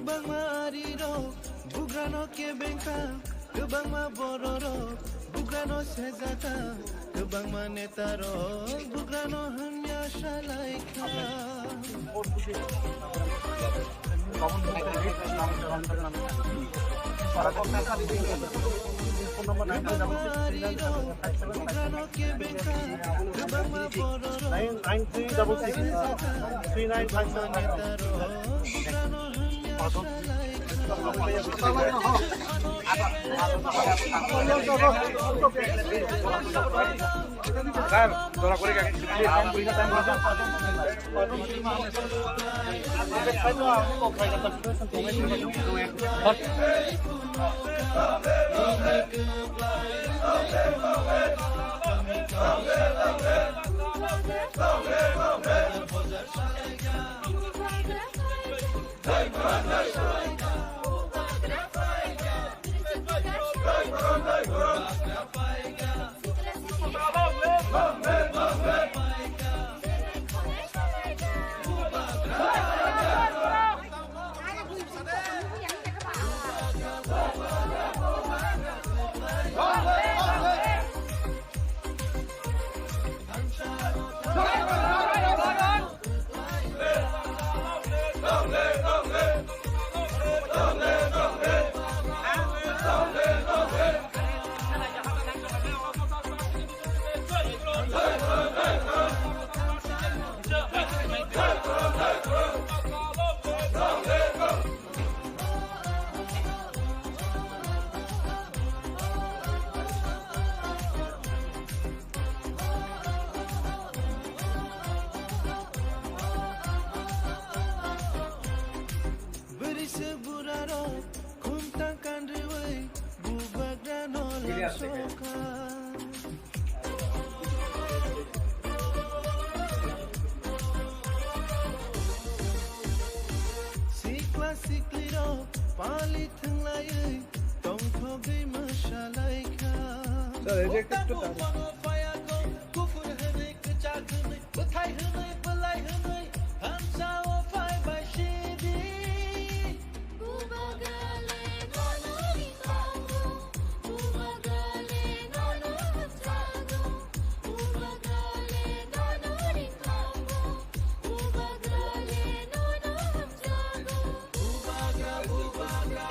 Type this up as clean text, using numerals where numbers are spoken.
गोबां मारि रक बुग्रानो के बेंका गोबां मा बर' रक बुग्रानो सेजाता गोबां मा नेता रक बुग्रानो हान्या सालायखा बुग्रानो के बेंका गोबां मा बर' रक 9366 नेता रक बुग्रानो हान्या Kan, dora করে কাকে Sikla sikliro pali thunglai tongthogai masalaika Sir, eject to kufur hanai kachak hanai buthai hanai balai hanai hamsa o phai bai shidi ubagale nonori kongo ubagale nono hamsago ubagale nonori kongo ubagale nono hamsago bubagra bubagra